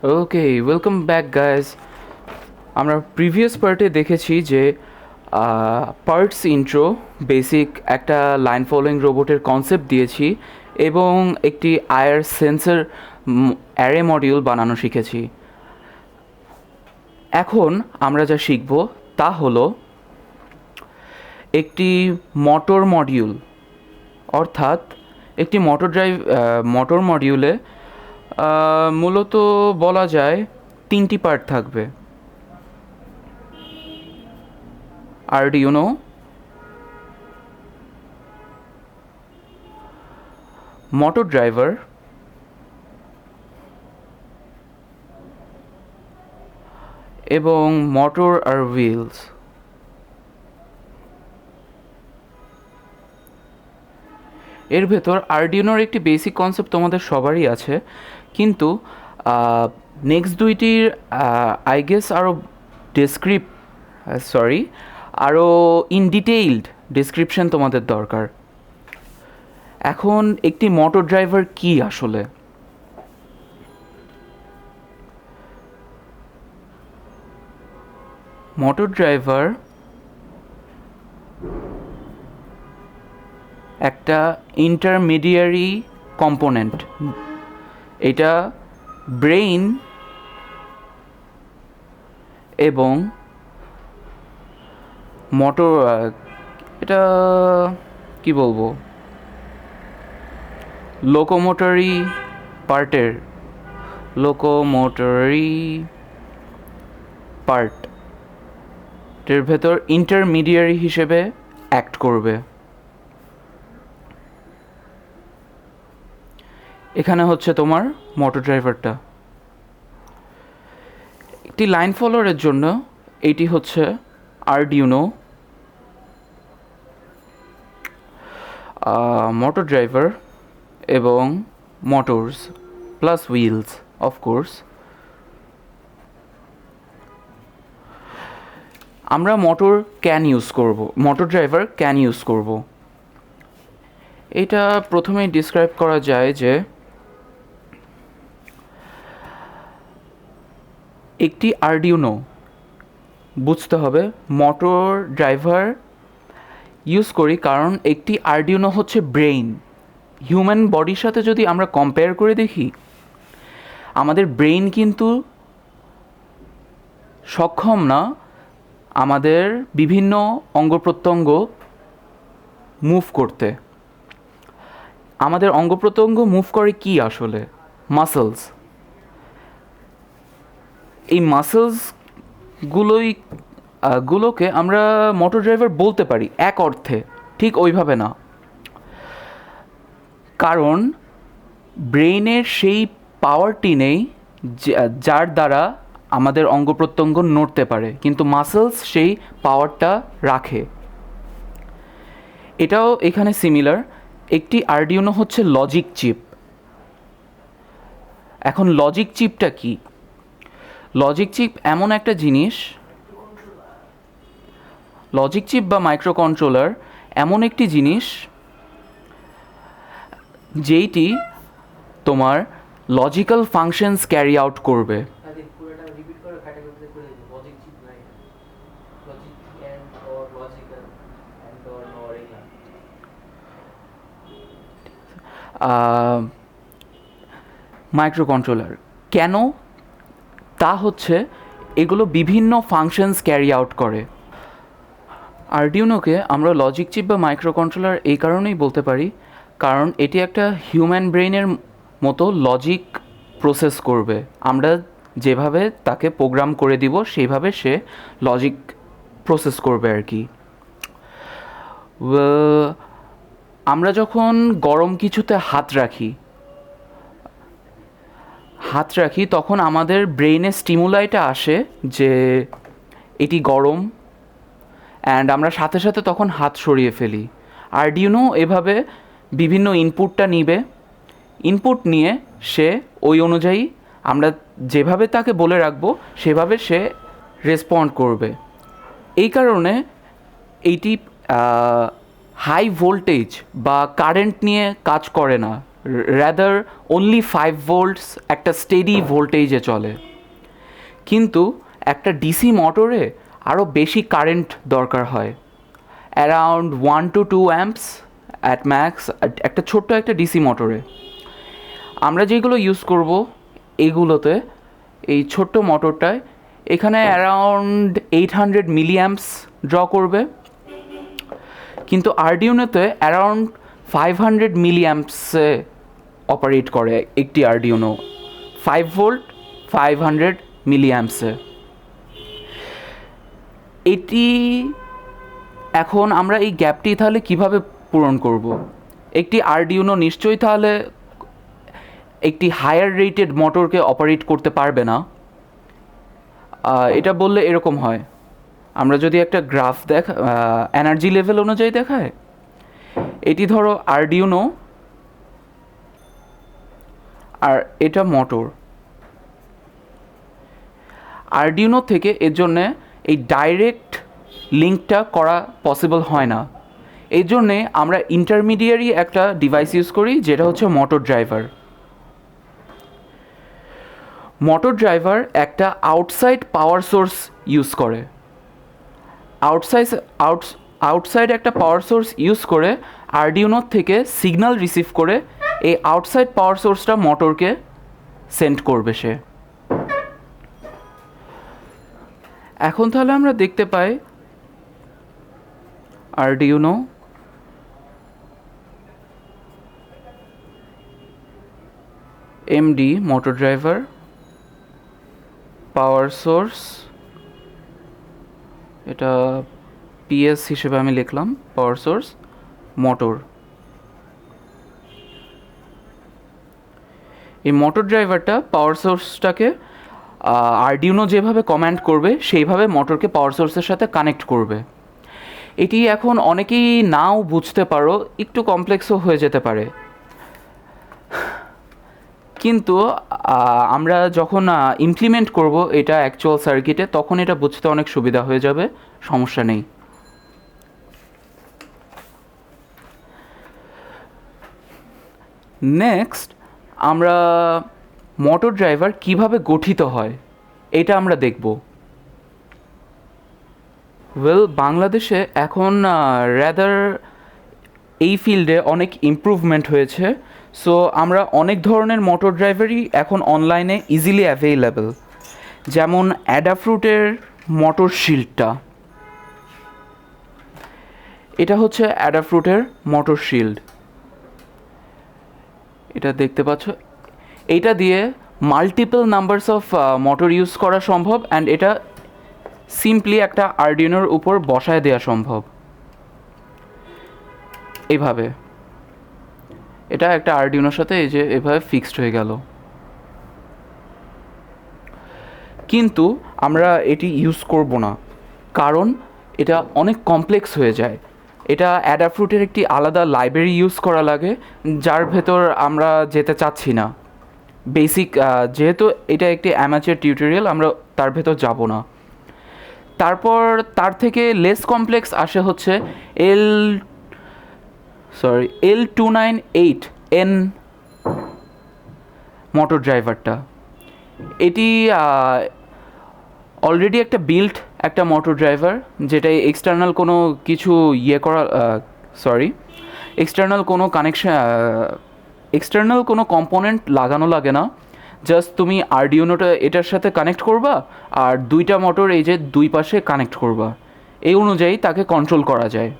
ওকে, welcome back guys. আমরা previous পার্টে দেখেছি যে পার্টস ইন্ট্রো, বেসিক একটা লাইন ফলোয়িং রোবটের কনসেপ্ট দিয়েছি এবং একটি আয়ার সেন্সর অ্যারে মডিউল বানানো শিখেছি। এখন আমরা যা শিখব তা হলো একটি মোটর মডিউল, অর্থাৎ একটি মোটর মডিউলে মূলত বলা যায় তিনটি পার্ট থাকবে: আরডিউনো, মোটর ড্রাইভার এবং মোটর আর হুইলস। এর ভেতর আরডিউনোর একটি বেসিক কনসেপ্ট তোমাদের সবারই আছে, কিন্তু নেক্সট দুইটির আই গেস আরও আরও ইন ডিটেইলড ডিসক্রিপশন তোমাদের দরকার। এখন একটি মোটর ড্রাইভার কি আসলে? মোটর ড্রাইভার একটা ইন্টারমিডিয়ারি কম্পোনেন্ট। এটা ব্রেইন এবং মোটর, এটা কি বলবো, লোকোমোটরি পার্টের ভেতর ইন্টারমিডিয়ারি হিসেবে অ্যাক্ট করবে। এখানে হচ্ছে তোমার মোটর ড্রাইভারটা। একটি লাইন ফলোয়ারের জন্য এইটি হচ্ছে আরডিউনো, মোটর ড্রাইভার এবং মোটরস প্লাস হুইলস অফকোর্স। আমরা মোটর ড্রাইভার ক্যান ইউজ করব। এটা প্রথমেই ডিসক্রাইব করা যায় যে একটি আরডিউনো বুঝতে হবে মোটর ড্রাইভার ইউজ করি কারণ একটি আরডিউনো হচ্ছে ব্রেইন। হিউম্যান বডির সাথে যদি আমরা কম্পেয়ার করে দেখি, আমাদের ব্রেইন কিন্তু সক্ষম না আমাদের বিভিন্ন অঙ্গ প্রত্যঙ্গ মুভ করতে। আমাদের অঙ্গ প্রত্যঙ্গ মুভ করে কি আসলে? মাসলস। এই গুলোকে আমরা মোটর ড্রাইভার বলতে পারি এক অর্থে, ঠিক ওইভাবে না, কারণ ব্রেইনের সেই পাওয়ারটি নেই যার দ্বারা আমাদের অঙ্গ প্রত্যঙ্গ নড়তে পারে, কিন্তু মাসলস সেই পাওয়ারটা রাখে। এটাও এখানে সিমিলার। একটি আরডিউনো হচ্ছে লজিক চিপ। এখন লজিক চিপটা কি? লজিক চিপ এমন একটা জিনিস, লজিক চিপ বা মাইক্রো কন্ট্রোলার এমন একটি জিনিস যেইটি তোমার লজিক্যাল ফাংশনস ক্যারি আউট করবে। মাইক্রো কন্ট্রোলার কেন? তা হচ্ছে এগুলো বিভিন্ন ফাংশনস ক্যারি আউট করে। আরডিউনোকে আমরা লজিক চিপ বা মাইক্রো কন্ট্রোলার এই কারণেই বলতে পারি কারণ এটি একটা হিউম্যান ব্রেইনের মতো লজিক প্রসেস করবে। আমরা যেভাবে তাকে প্রোগ্রাম করে দিব সেইভাবে সে লজিক প্রসেস করবে আর কি। আমরা যখন গরম কিছুতে হাত রাখি তখন আমাদের ব্রেইনে স্টিমুলাইটা আসে যে এটি গরম, অ্যান্ড আমরা সাথে সাথে তখন হাত সরিয়ে ফেলি। আরডিউনো এভাবে বিভিন্ন ইনপুট নিয়ে সে ওই অনুযায়ী আমরা যেভাবে তাকে বলে রাখবো সেভাবে সে রেসপন্ড করবে। এই কারণে এইটি হাই ভোল্টেজ বা কারেন্ট নিয়ে কাজ করে না। রাদার অনলি 5 ভোল্টস একটা স্টেডি ভোল্টেজে চলে। কিন্তু একটা ডিসি মোটরে আরও বেশি কারেন্ট দরকার হয়, around 1 to 2 amps at max একটা ছোট্ট একটা ডিসি মোটরে। আমরা যেগুলো ইউজ করব এগুলোতে, এই ছোট্ট মোটরটায় এখানে অ্যারাউন্ড 800 মিলি অ্যাম্পস ড্র করবে, কিন্তু আরডিউনোতে অ্যারাউন্ড 500 মিলি অ্যাম্পসে অপারেট করে একটি আরডিউনো, 5 ভোল্ট 500 মিলি অ্যাম্পসে। এটি এখন আমরা এই গ্যাপটি তাহলে কিভাবে পূরণ করব? একটি আরডিউনো নিশ্চয়ই তাহলে একটি হায়ার রেটেড মোটরকে অপারেট করতে পারবে না। এটা বললে এরকম হয়, আমরা যদি একটা গ্রাফ এনার্জি লেভেল অনুযায়ী দেখায়, এটি ধরো আরডিউনো আর এটা মোটর। আরডিউনো থেকে এর জন্যে এই ডাইরেক্ট লিঙ্কটা করা পসিবল হয় না, এই জন্যে আমরা ইন্টারমিডিয়ারি একটা ডিভাইস ইউজ করি যেটা হচ্ছে মোটর ড্রাইভার। মোটর ড্রাইভার একটা আউটসাইড পাওয়ার সোর্স ইউজ করে, আউটসাইড একটা পাওয়ার সোর্স ইউজ করে আরডিউনোর থেকে সিগন্যাল রিসিভ করে এই আউটসাইড পাওয়ার সোর্সটা মোটরকে সেন্ড করবে সে। এখন তাহলে আমরা দেখতে পাই Arduino MD motor driver, power source, এটা পিএস হিসেবে আমি লিখলাম, পাওয়ার সোর্স মোটর। এই মোটর ড্রাইভারটা পাওয়ার সোর্সটাকে আরডিউনো যেভাবে কমান্ড করবে সেইভাবে মোটরকে পাওয়ার সোর্সের সাথে কানেক্ট করবে। এটি এখন অনেকেই নাও বুঝতে পারো, একটু কমপ্লেক্সও হয়ে যেতে পারে, কিন্তু আমরা যখন ইমপ্লিমেন্ট করব এটা অ্যাকচুয়াল সার্কিটে তখন এটা বুঝতে অনেক সুবিধা হয়ে যাবে, সমস্যা নেই। নেক্সট আমরা মোটর ড্রাইভার কিভাবে গঠিত হয় এটা আমরা দেখব। বাংলাদেশে এখন রাদার এই ফিল্ডে অনেক ইমপ্রুভমেন্ট হয়েছে, সো আমরা অনেক ধরনের মোটর ড্রাইভারই এখন অনলাইনে ইজিলি অ্যাভেইলেবল, যেমন অ্যাডাফ্রুটের মোটর শিল্ডটা, এটা হচ্ছে অ্যাডাফ্রুটের মোটর শিল্ড, এটা দেখতে পাচ্ছ। এইটা দিয়ে multiple numbers of motor use করা সম্ভব, অ্যান্ড এটা সিম্পলি একটা আরডিউনোর উপর বসায় দেওয়া সম্ভব। এইভাবে এটা একটা আরডিউনোর সাথে এই যে এভাবে ফিক্সড হয়ে গেল, কিন্তু আমরা এটি ইউজ করব না কারণ এটা অনেক কমপ্লেক্স হয়ে যায়। এটা অ্যাডাফ্রুটের একটি আলাদা লাইব্রেরি ইউজ করা লাগে, যার ভেতর আমরা যেতে চাচ্ছি না। বেসিক যেহেতু এটা একটি অ্যামাচুর টিউটোরিয়াল, আমরা তার ভেতর যাব না। তারপর তার থেকে লেস কমপ্লেক্স আসে হচ্ছে L298N মোটর ড্রাইভারটা। এটি অলরেডি একটা বিল্ট একটা মোটর ড্রাইভার, যেটা এক্সটার্নাল কোনো কিছু এক্সটার্নাল কোনো কানেকশন, এক্সটার্নাল কোনো কম্পোনেন্ট লাগানো লাগে না, জাস্ট তুমি আরডিউনোটা এটার সাথে কানেক্ট করবা আর দুইটা মোটর এই যে দুই পাশে কানেক্ট করবা, এই অনুযায়ী তাকে কন্ট্রোল করা যায়।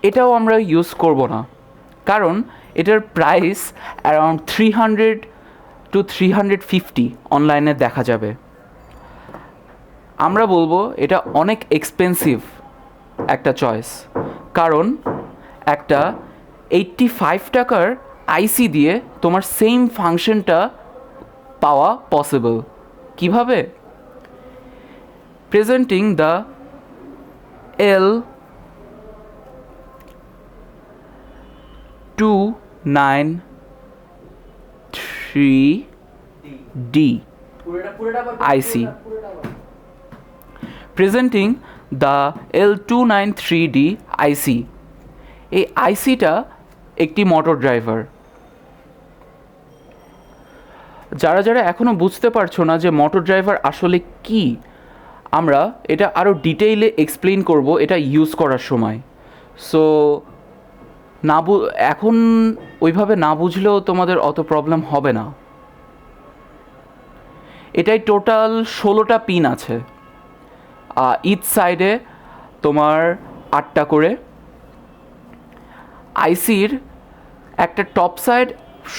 এটাও আমরা ইউজ করব না কারণ এটার প্রাইস অ্যারাউন্ড 300 to 350 অনলাইনে দেখা যাবে। আমরা বলবো এটা অনেক এক্সপেন্সিভ একটা চয়েস, কারণ একটা 85 টাকার আইসি দিয়ে তোমার সেম ফাংশনটা পাওয়া পসিবল কিভাবে? Presenting the L293D IC. Presenting the L293D IC. এই আইসিটা একটি মোটর ড্রাইভার। যারা যারা এখনও বুঝতে পারছো না যে মোটর ড্রাইভার আসলে কি, আমরা এটা আরও ডিটেইলে এক্সপ্লেন করব এটা ইউজ করার সময়। সো এখন ওইভাবে না বুঝলেও তোমাদের অত প্রবলেম হবে না। এটাই টোটাল 16টা পিন আছে, ইচ সাইডে তোমার 8টা করে। আইসির একটা টপ সাইড,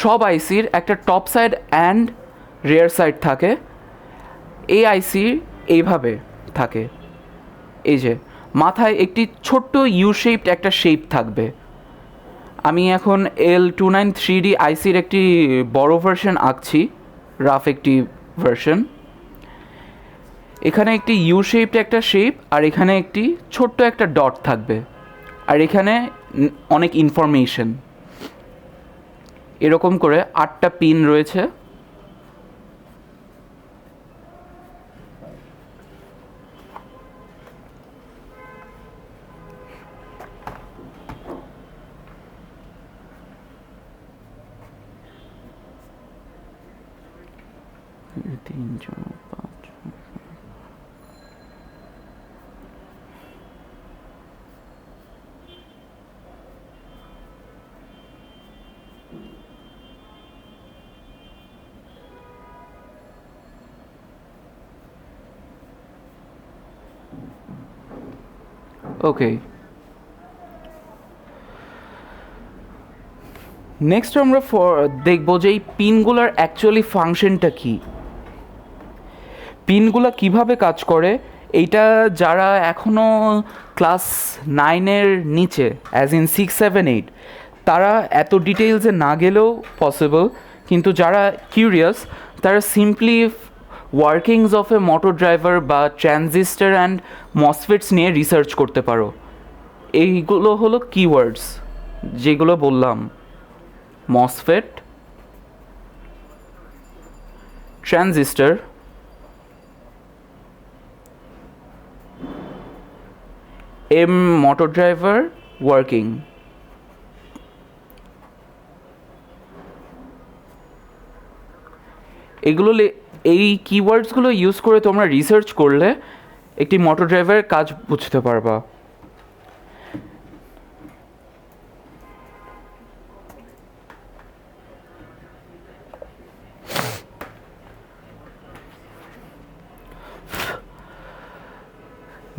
সব আইসির একটা top side and rare side থাকে। এই আইসি এইভাবে থাকে, এই যে মাথায় একটি ছোট্ট ইউ শেপড একটা শেপ থাকবে। আমি এখন L293D আইসির একটি বড় ভার্সন আঁকছি, রাফ একটি ভার্সন। এখানে একটি ইউ শেপড একটা শেপ, আর এখানে একটি ছোট্ট একটা ডট থাকবে, আর এখানে অনেক ইনফরমেশন। এরকম করে 8টা পিন রয়েছে। তিনজন, পাঁচজন। ওকে, নেক্সট আমরা দেখবো যে এই পিনগুলোর অ্যাকচুয়ালি ফাংশনটা কী, পিনগুলো কিভাবে কাজ করে। এইটা যারা এখনও ক্লাস 9-এর নিচে, অ্যাজ ইন 6, 7, 8, তারা এত ডিটেলসে না গেলেও পসিবল, কিন্তু যারা কিউরিয়াস তারা simply workings of a motor driver বা ট্রানজিস্টার অ্যান্ড মসফেটস নিয়ে রিসার্চ করতে পারো। এইগুলো হলো কিওয়ার্ডস যেগুলো বললাম: MOSFET, transistor, M motor driver, working. এগুলো এই কিওয়ার্ডসগুলো ইউজ করে তোমরা রিসার্চ করলে একটি মোটর ড্রাইভারের কাজ বুঝতে পারবা।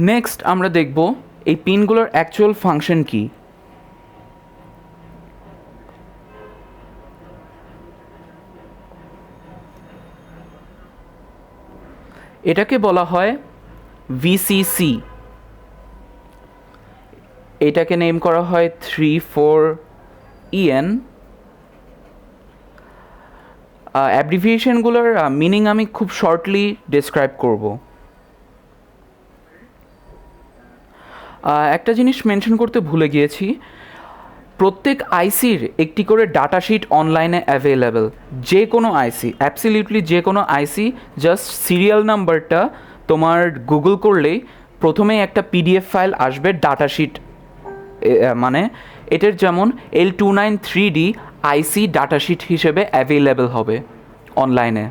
নেক্সট আমরা দেখব এই পিনগুলোর অ্যাকচুয়াল ফাংশন কি। এটাকে বলা হয় ভিসিসি। এটাকে নেম করা হয় 34EN। অ্যাব্রিভিয়েশনগুলোর মিনিং আমি খুব শর্টলি ডেসক্রাইব করব। একটা জিনিস মেনশন করতে ভুলে গিয়েছি, প্রত্যেক আইসির একটি করে ডাটাশিট অনলাইনে অ্যাভেলেবেল। যে কোনো আইসি, অ্যাবসলিউটলি যে কোনো আইসি, জাস্ট সিরিয়াল নাম্বারটা তোমার গুগল করলেই প্রথমেই একটা পিডিএফ ফাইল আসবে ডাটাশিট, মানে এটার যেমন L293D আইসি ডাটাশিট হিসেবে অ্যাভেলেবেল হবে অনলাইনে।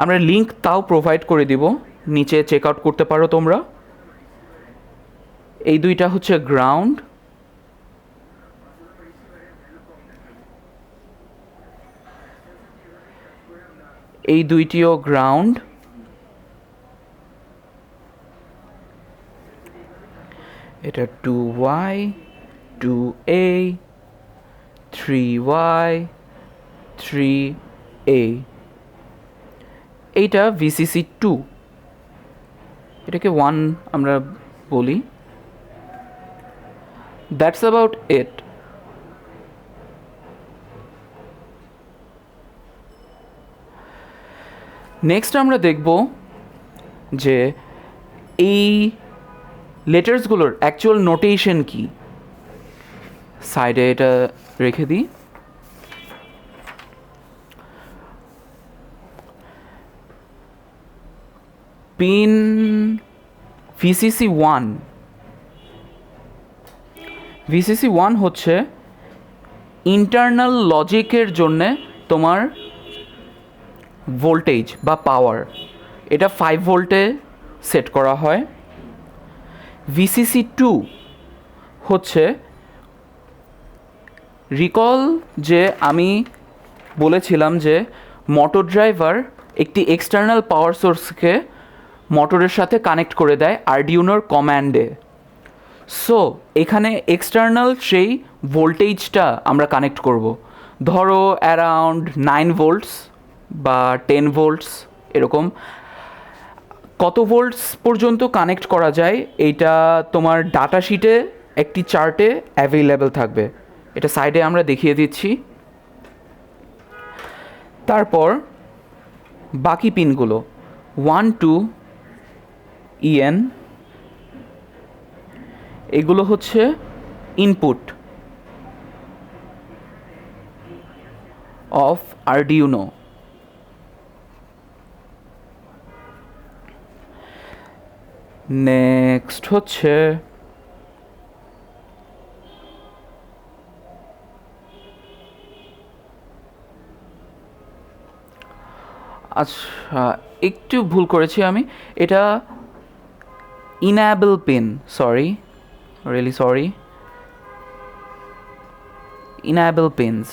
আমরা লিঙ্ক তাও প্রোভাইড করে দিব, নিচে চেক আউট করতে পারো তোমরা। এই দুইটা হচ্ছে গ্রাউন্ড, এই দুইটিও গ্রাউন্ড, এটা 2Y 2A 3Y 3A। এইটা VCC 2, এটাকে 1 আমরা বলি। That's about it. নেক্সট আমরা দেখব যে এই লেটার্সগুলোর অ্যাকচুয়াল নোটেশন কি। সাইডে এটা রেখে দিই। পিন VCC 1, ভিসিসি ওয়ান হচ্ছে ইন্টারনাল লজিকের জন্যে তোমার ভোল্টেজ বা পাওয়ার, এটা 5 ভোল্টে সেট করা হয়। ভিসিসি টু হচ্ছে, রিকল যে আমি বলেছিলাম যে মোটর ড্রাইভার একটি এক্সটার্নাল পাওয়ার সোর্সকে মোটরের সাথে কানেক্ট করে দেয় আরডিউনোর কমান্ডে। সো এখানে এক্সটার্নাল সেই ভোল্টেজটা আমরা কানেক্ট করব, ধরো অ্যারাউন্ড 9 ভোল্টস বা 10 ভোল্টস, এরকম কত ভোল্টস পর্যন্ত কানেক্ট করা যায় এইটা তোমার ডাটা শিটে একটি চার্টে অ্যাভেলেবেল থাকবে, এটা সাইডে আমরা দেখিয়ে দিচ্ছি। তারপর বাকি পিনগুলো 1 2 EN, এগুলো হচ্ছে ইনপুট অফ আরডিউনো। নেক্সট হচ্ছে আচ্ছা, একটু ভুল করেছি আমি, এটা enable pin, sorry, really sorry, enable pins.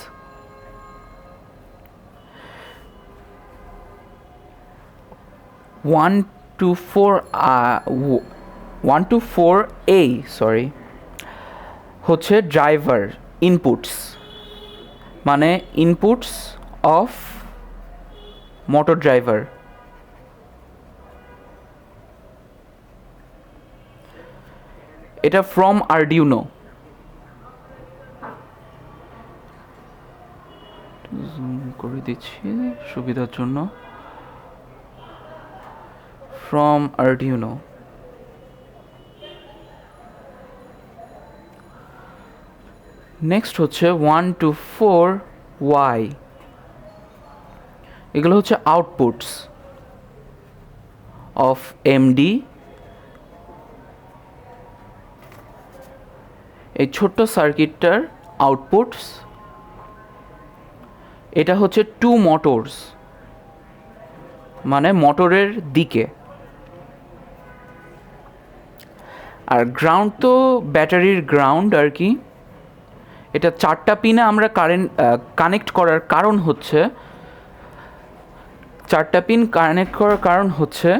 1 to 4 1 to 4A, sorry, হচ্ছে ড্রাইভার ইনপুটস, মানে ইনপুটস অফ মোটর ড্রাইভার। এটা ফ্রম আরডিউনো, জুম করে দিচ্ছি সুবিধার জন্য, ফ্রম আরডিউনো। নেক্সট হচ্ছে 1 to 4Y, এগুলো হচ্ছে আউটপুটস অফ এমডি। এই ছোট্ট সার্কিটটার আউটপুটস, এটা হচ্ছে টু মোটরস, মানে মোটরের দিকে। আর গ্রাউন্ড তো ব্যাটারির গ্রাউন্ড আর কি। এটা 4টা পিনে আমরা কানেক্ট করার কারণ হচ্ছে, 4টা পিন কানেক্ট করার কারণ হচ্ছে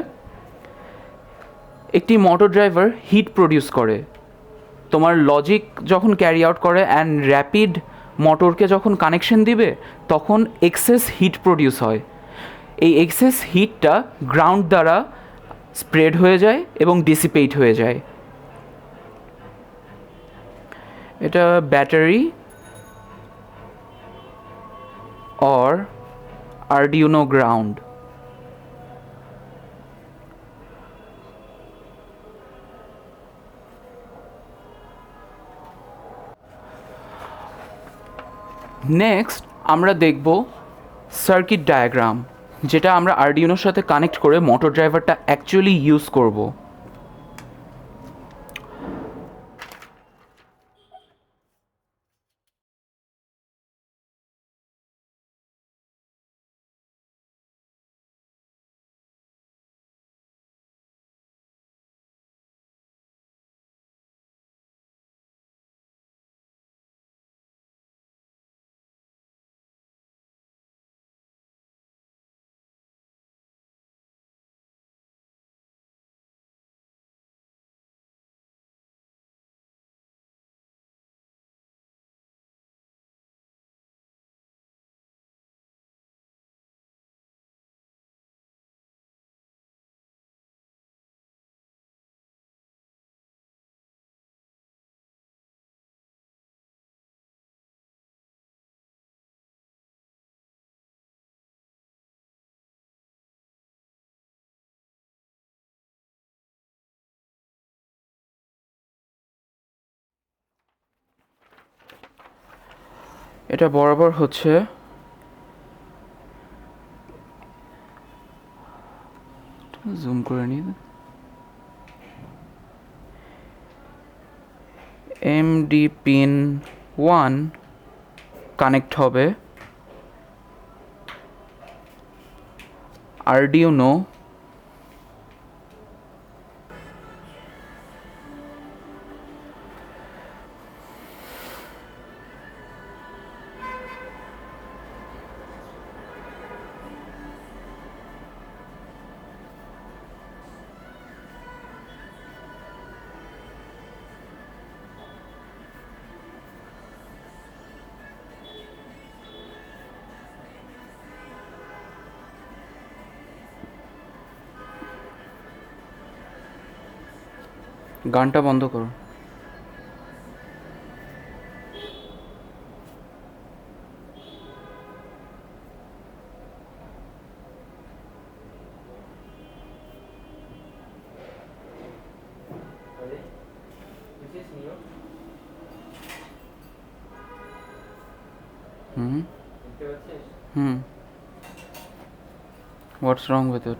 একটি মোটর ড্রাইভার হিট প্রডিউস করে, তোমার লজিক যখন ক্যারি আউট করে অ্যান্ড র্যাপিড মোটরকে যখন কানেকশন দিবে তখন এক্সেস হিট প্রডিউস হয়। এই এক্সেস হিটটা গ্রাউন্ড দ্বারা স্প্রেড হয়ে যায় এবং ডিসিপেট হয়ে যায়। এটা ব্যাটারি অর আরডিউনো গ্রাউন্ড। নেক্সট আমরা দেখব সার্কিট ডায়াগ্রাম, যেটা আমরা আরডিউনোর সাথে কানেক্ট করে মোটর ড্রাইভারটা অ্যাকচুয়ালি ইউজ করব। এটা বরাবর হচ্ছে জুম করে নিন, এমডি পিন 1 কানেক্ট হবে আরডিউনো গানটা বন্ধ করো। Hmm hmm what's wrong with it?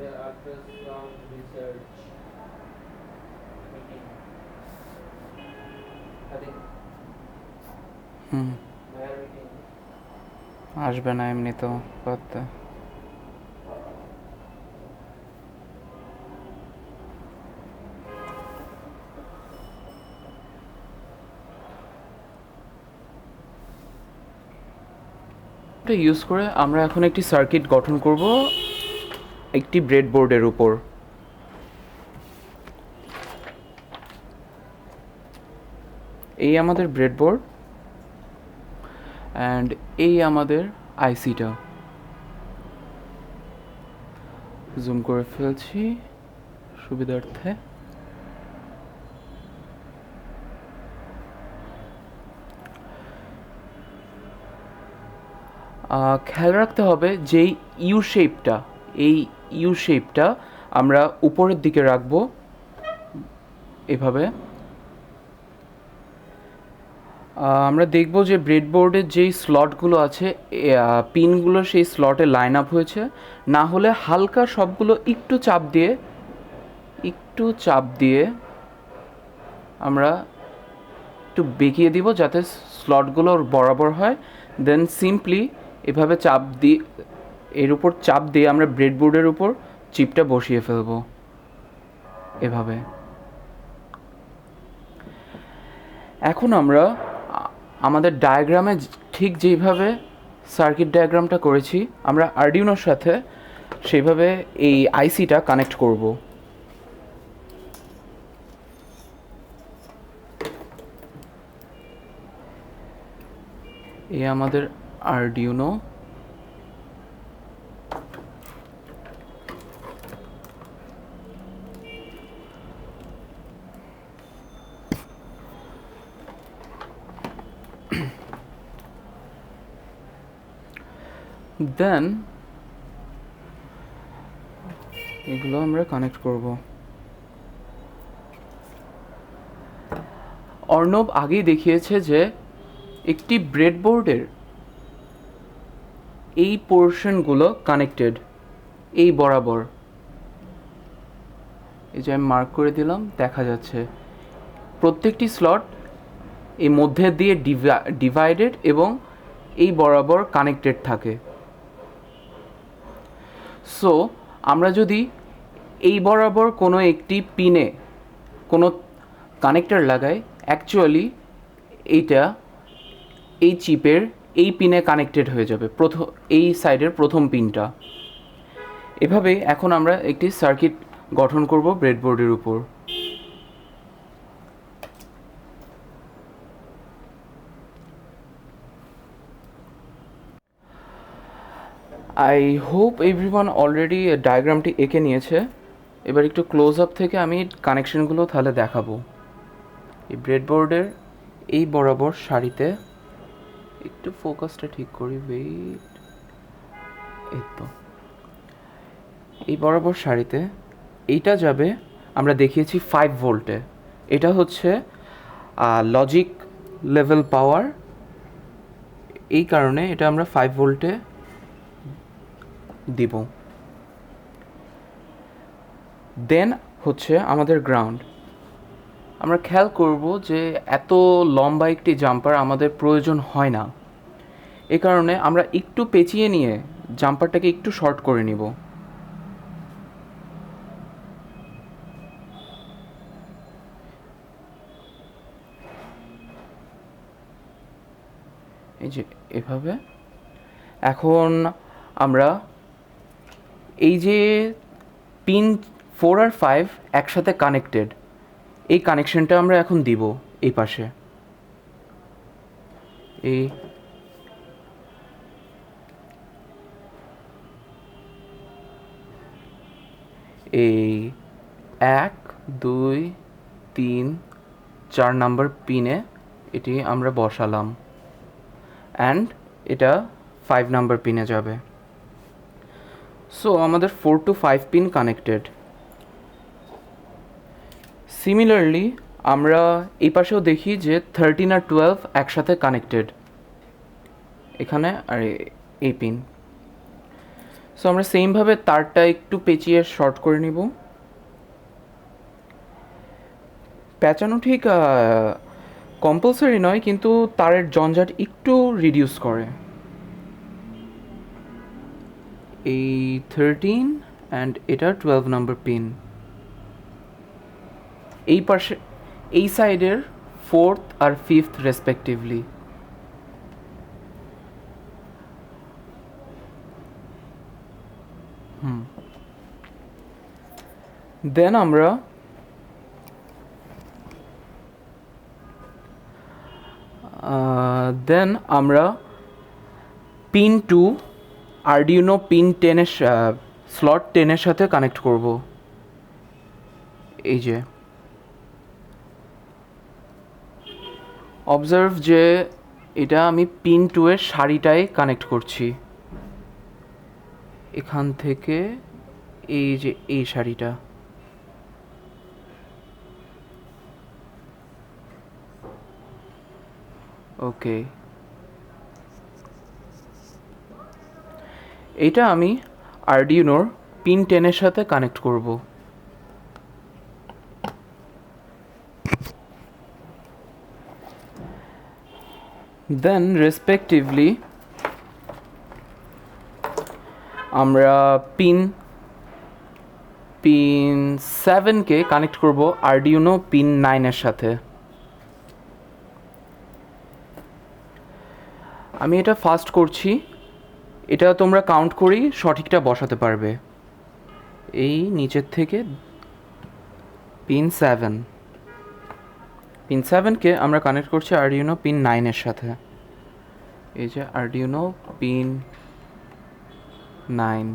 ultrasound research meeting. আসবে না এমনি তো করতে। ইউজ করে আমরা এখন একটি সার্কিট গঠন করব একটি ব্রেডবোর্ডের উপর। এই আমাদের ব্রেডবোর্ড অ্যান্ড এই আমাদের আইসিটা। জুম করে ফেলছি সুবিধার্থে। খেয়াল রাখতে হবে যেই ইউ শেপটা আমরা উপরের দিকে রাখবো এভাবে। আমরা দেখব যে ব্রেডবোর্ডের যেই স্লটগুলো আছে পিনগুলো সেই স্লটে লাইন আপ হয়েছে, না হলে হালকা সবগুলো একটু চাপ দিয়ে আমরা একটু বেঁকিয়ে দিব যাতে স্লটগুলো বরাবর হয়। দেন সিম্পলি এভাবে এর উপর চাপ দিয়ে আমরা ব্রেডবোর্ডের উপর চিপটা বসিয়ে ফেলবো এভাবে। এখন আমরা আমাদের ডায়াগ্রামে ঠিক যেইভাবে সার্কিট ডায়াগ্রামটা করেছি আমরা আরডিনোর সাথে সেইভাবে এই আইসিটা কানেক্ট করব। এই আমাদের আরডিনো। দেন এগুলো আমরা কানেক্ট করব। অর্ণব আগেই দেখিয়েছে যে একটি ব্রেডবোর্ডের এই পোর্শনগুলো কানেক্টেড এই বরাবর। এই যে আমি মার্ক করে দিলাম, দেখা যাচ্ছে প্রত্যেকটি স্লট এই মধ্যে দিয়ে ডিভাইডেড এবং এই বরাবর কানেক্টেড থাকে। সো আমরা যদি এই বরাবর কোনো একটি পিনে কোনো কানেক্টর লাগাই, অ্যাকচুয়ালি এই চিপের এই পিনে কানেক্টেড হয়ে যাবে এই সাইডের প্রথম পিনটা। এভাবে এখন আমরা একটি সার্কিট গঠন করব ব্রেডবোর্ডের উপর। আই হোপ এভরিওয়ান অলরেডি ডায়াগ্রামটি এঁকে নিয়েছে। এবার একটু ক্লোজ আপ থেকে আমি কানেকশনগুলো তাহলে দেখাবো। এই ব্রেডবোর্ডের এই বরাবর সারিতে একটু ফোকাসটা ঠিক করি, ওয়েট। এই তো এই বরাবর সারিতে এইটা যাবে, আমরা দেখিয়েছি 5 ভোল্টে। এটা হচ্ছে লজিক লেভেল পাওয়ার, এই কারণে এটা আমরা 5 ভোল্টে দিব। দেন হচ্ছে আমাদের গ্রাউন্ড। আমরা খেয়াল করব যে এত লম্বা একটি জাম্পার আমাদের প্রয়োজন হয় না, এ কারণে আমরা একটু পেঁচিয়ে নিয়ে জাম্পারটাকে একটু শর্ট করে নিব। এই যে এভাবে। এখন আমরা এই যে পিন 4 আর 5 একসাথে কানেক্টেড, এই কানেকশনটা আমরা এখন দিব এই পাশে। এই 1 2 3 4 নাম্বার পিনে এটি আমরা বসালাম, অ্যান্ড এটা 5 নাম্বার পিনে যাবে। সো আমাদের 4 to 5 পিন কানেক্টেড। সিমিলারলি আমরা এই পাশেও দেখি যে 13 আর 12 একসাথে কানেক্টেড এখানে, আর এই পিন। সো আমরা সেমভাবে তারটা একটু পেঁচিয়ে শর্ট করে নিব। পেঁচানো ঠিক কম্পালসারি নয়, কিন্তু তারের জঞ্জাট একটু রিডিউস করে। এই 13 অ্যান্ড এটা 12 নম্বর পিন, এই পাশে এই সাইডের 4th আর 5th রেসপেক্টিভলি। দেন আমরা পিন 2 আরডিনো পিন 10-এর স্লট 10-এর সাথে কানেক্ট করব। এই যে অবজার্ভ যে এটা আমি পিন 2-এর সারিটায় কানেক্ট করছি, এখান থেকে এই যে এই সারিটা। ওকে, এটা আমি আরডিনোর পিন 10-এর সাথে কানেক্ট করব। দেন রেসপেক্টিভলি আমরা পিন 7-কে কানেক্ট করব আরডিনো পিন 9-এর সাথে। আমি এটা ফাস্ট করছি, এটা তোমরা কাউন্ট করেই সঠিকটা বসাতে পারবে। এই নিচের থেকে পিন 7কে আমরা কানেক্ট করছি আরডিনো পিন 9-এর সাথে। এই যে Arduino pin 9।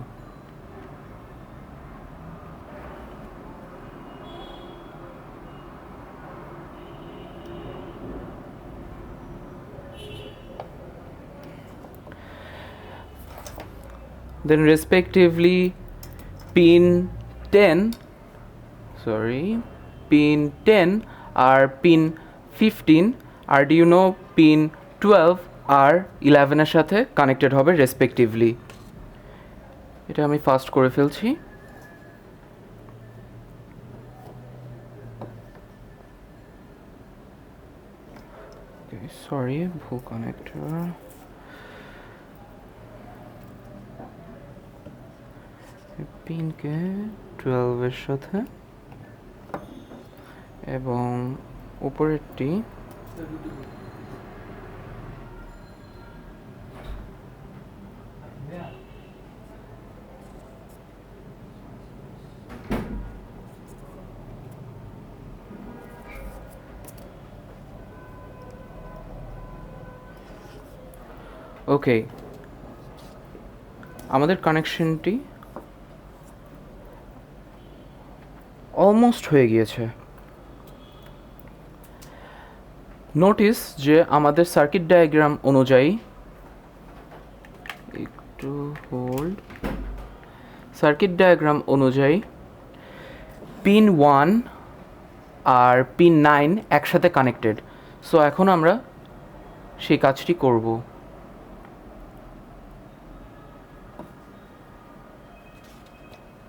then respectively pin 10 আর পিন 15 আরডিনো পিন 12 আর 11-এর সাথে কানেক্টেড হবে রেসপেক্টিভলি। এটা আমি ফাস্ট করে ফেলছি। সরি, ভুল কানেক্টর। পিনকে 12-এর সাথে এবং উপরেরটি ওকে। আমাদের কানেকশনটি অলমোস্ট হয়ে গিয়েছে। নোটিস যে আমাদের সার্কিট ডায়াগ্রাম অনুযায়ী, একটু হোল্ড, সার্কিট ডায়াগ্রাম অনুযায়ী পিন 1 আর পিন 9 একসাথে কানেক্টেড। সো এখন আমরা সেই কাজটি করব।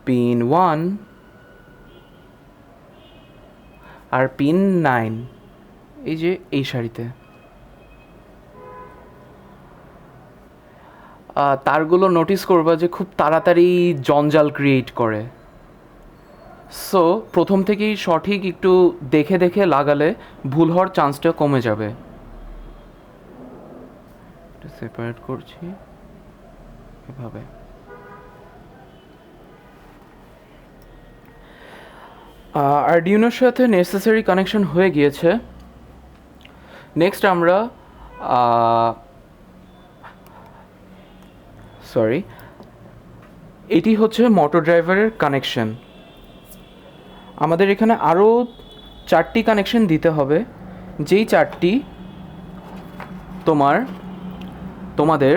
পিন 1 আর পিন 9 এই যে এই সারিতে। তারগুলো নোটিস করবা যে খুব তাড়াতাড়ি জঞ্জাল ক্রিয়েট করে। সো প্রথম থেকেই সঠিক একটু দেখে দেখে লাগালে ভুল হওয়ার চান্সটা কমে যাবে। এটা সেপারেট করছি এভাবে। আরডিনোর সাথে নেসেসারি কানেকশন হয়ে গিয়েছে। নেক্সট আমরা এটি হচ্ছে মোটর ড্রাইভারের কানেকশন। আমাদের এখানে আরও 4টি কানেকশন দিতে হবে, যেই 4টি তোমাদের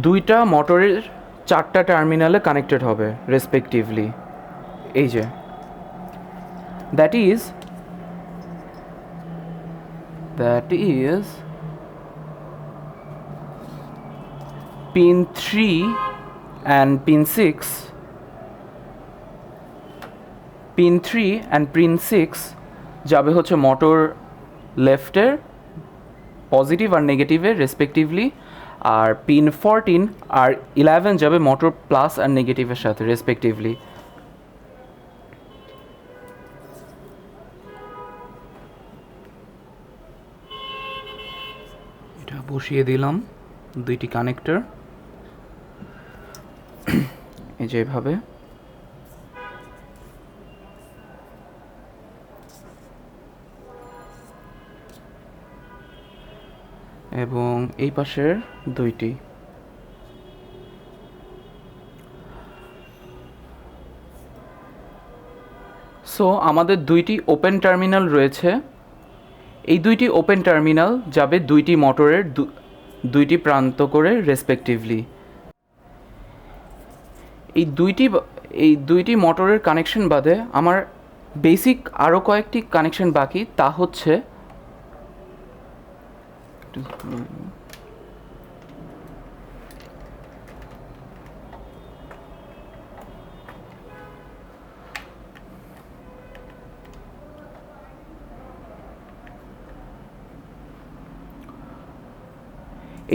2টা মোটরের 4টা টার্মিনালে কানেক্টেড হবে রেসপেক্টিভলি। এই যে that is pin 3 and pin 6, pin 3 and pin 6 যাবে হচ্ছে মোটর লেফটের পজিটিভ আর নেগেটিভের রেসপেক্টিভলি, আর পিন 14 আর 11 যাবে মোটর প্লাস আর নেগেটিভের সাথে রেসপেক্টিভলি। এটা বসিয়ে দিলাম দুইটি কানেক্টর এই যে এভাবে। এবং এই পাশের দুইটি। সো আমাদের দুইটি ওপেন টার্মিনাল রয়েছে। এই দুইটি ওপেন টার্মিনাল যাবে দুইটি মোটরের দুইটি প্রান্ত করে রেসপেক্টিভলি। এই দুইটি মোটরের কানেকশন বাদে আমার বেসিক আরও কয়েকটি কানেকশন বাকি, তা হচ্ছে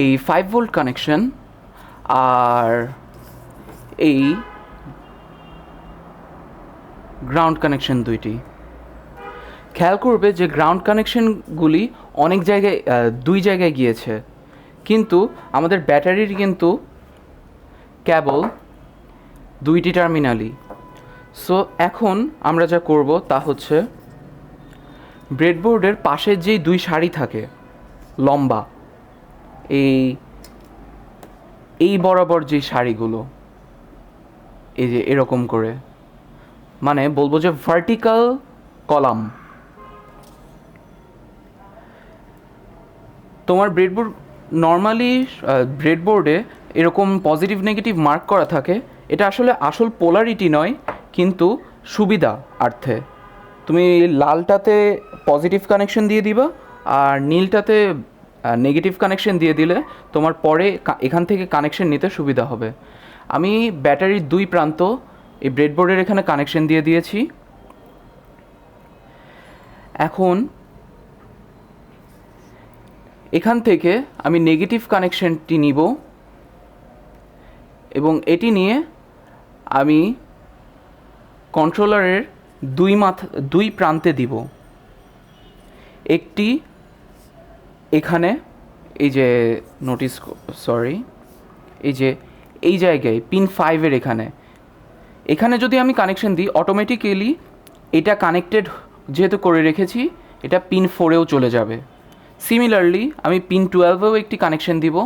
এই 5 ভোল্ট কানেকশন আর এই গ্রাউন্ড কানেকশন দুইটি। খেয়াল করবে যে গ্রাউন্ড কানেকশনগুলি অনেক জায়গায় দুই জায়গায় গিয়েছে, কিন্তু আমাদের ব্যাটারির কিন্তু কেবল দুইটি টার্মিনালই। সো এখন আমরা যা করব তা হচ্ছে ব্রেডবোর্ডের পাশের যেই দুই সারি থাকে লম্বা, এই বরাবর যে সারিগুলো এই যে এরকম করে, মানে বলবো যে ভার্টিক্যাল কলাম, তোমার ব্রেডবোর্ড নর্মালি ব্রেডবোর্ডে এরকম পজিটিভ নেগেটিভ মার্ক করা থাকে। এটা আসলে আসল পোলারিটি নয়, কিন্তু সুবিধা অর্থে তুমি লালটাতে পজিটিভ কানেকশন দিয়ে দিবা আর নীলটাতে নেগেটিভ কানেকশন দিয়ে দিলে তোমার পরে এখান থেকে কানেকশন নিতে সুবিধা হবে। আমি ব্যাটারির দুই প্রান্ত এই ব্রেডবোর্ডের এখানে কানেকশন দিয়ে দিয়েছি। এখন এখান থেকে আমি নেগেটিভ কানেকশনটি নিব এবং এটি নিয়ে আমি কন্ট্রোলারের দুই প্রান্তে দিব। একটি এখানে এই যে এই যে এই জায়গায় পিন 5-এর এখানে যদি আমি কানেকশন দিই অটোমেটিক্যালি এটা কানেক্টেড যেহেতু করে রেখেছি এটা পিন 4-এও চলে যাবে। সিমিলারলি আমি পিন 12-এও একটি কানেকশন দিব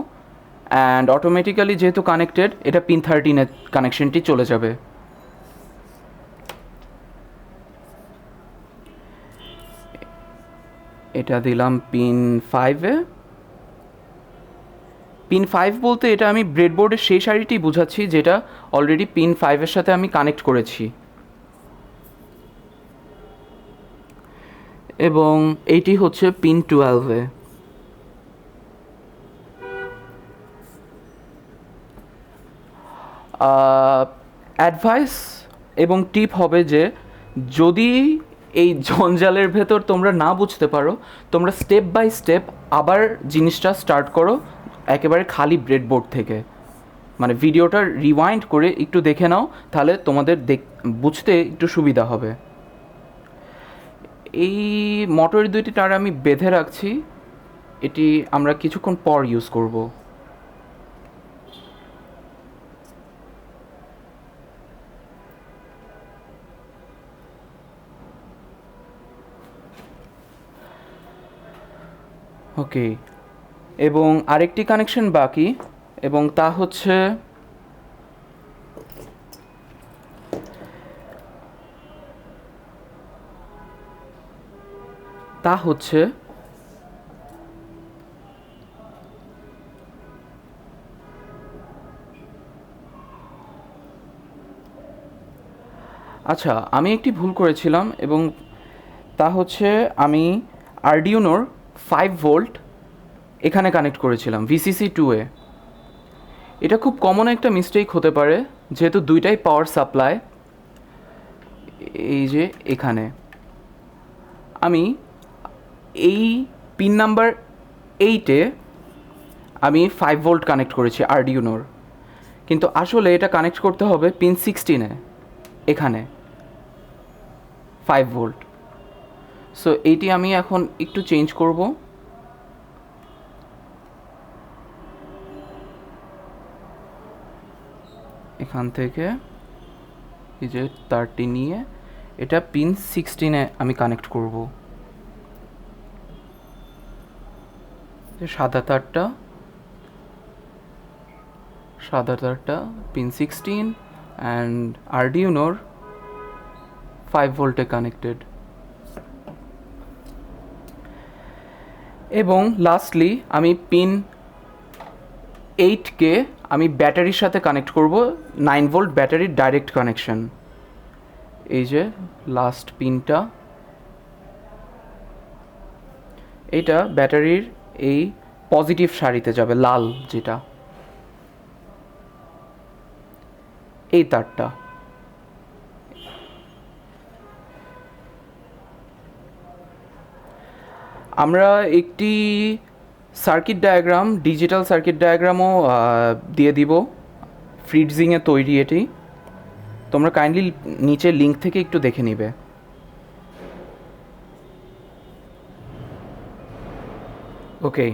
অ্যান্ড অটোমেটিক্যালি যেহেতু কানেক্টেড এটা পিন 13-এর কানেকশনটি চলে যাবে। এটা দিলাম পিন 5-এ। পিন 5 বলতে এটা আমি ব্রেডবোর্ডের সেই সারিটি বোঝাচ্ছি যেটা অলরেডি পিন 5-এর সাথে আমি কানেক্ট করেছি। এবং এইটি হচ্ছে পিন 12-এ। অ্যাডভাইস এবং টিপ হবে যে যদি এই জঞ্জালের ভেতর তোমরা না বুঝতে পারো, তোমরা স্টেপ বাই স্টেপ আবার জিনিসটা স্টার্ট করো একেবারে খালি ব্রেডবোর্ড থেকে, মানে ভিডিওটা রিওয়াইন্ড করে একটু দেখে নাও, তাহলে তোমাদের বুঝতে একটু সুবিধা হবে। এই মোটরের দুইটি তার আমি বেঁধে রাখছি, এটি আমরা কিছুক্ষণ পর ইউজ করব। ওকে, এবং আরেকটি কানেকশন বাকি এবং তা হচ্ছে আচ্ছা, আমি একটি ভুল করেছিলাম এবং তা হচ্ছে আমি আরডিউনোর 5 ভোল্ট এখানে কানেক্ট করেছিলাম VCC 2-এ। এটা খুব কমন একটা মিস্টেক হতে পারে, যেহেতু দুইটাই পাওয়ার সাপ্লাই। এই যে এখানে আমি এই পিন নাম্বার 8-এ আমি 5 ভোল্ট কানেক্ট করেছি আরডিউনোর, কিন্তু আসলে এটা কানেক্ট করতে হবে পিন 16-এ, এখানে 5 ভোল্ট। সো এইটি আমি এখন একটু চেঞ্জ করব। এখান থেকে এই যে তারটি নিয়ে এটা পিন 16-এ আমি কানেক্ট করব। সাদা তারটা পিন 16 অ্যান্ড আরডিউনোর 5 ভোল্টে কানেক্টেড। এবং লাস্টলি আমি পিন 8-কে আমি ব্যাটারির সাথে কানেক্ট করব, 9 ভোল্ট ব্যাটারির ডাইরেক্ট কানেকশন। এই যে লাস্ট পিনটা, এটা ব্যাটারির এই পজিটিভ সারিতে যাবে, লাল যেটা, এই তারটা। আমরা একটি সার্কিট ডায়াগ্রাম, ডিজিটাল সার্কিট ডায়াগ্রামও দিয়ে দিব, ফ্রিডজিংয়ে তৈরি এটি। তোমরা কাইন্ডলি নিচে লিঙ্ক থেকে একটু দেখে নিবে। ওকে,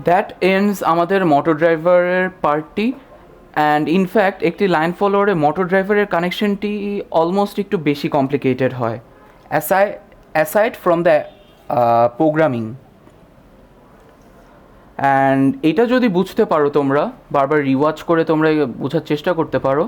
দ্যাট এন্ডস আমাদের মোটর ড্রাইভারের পার্টটি। অ্যান্ড ইনফ্যাক্ট একটি লাইন ফলোয়ারে মোটর ড্রাইভারের কানেকশনটি অলমোস্ট একটু বেশি কমপ্লিকেটেড হয়, aside from the programming. And এটা যদি বুঝতে পারো, তোমরা বারবার রিওয়াচ করে তোমরা বোঝার চেষ্টা করতে পারো,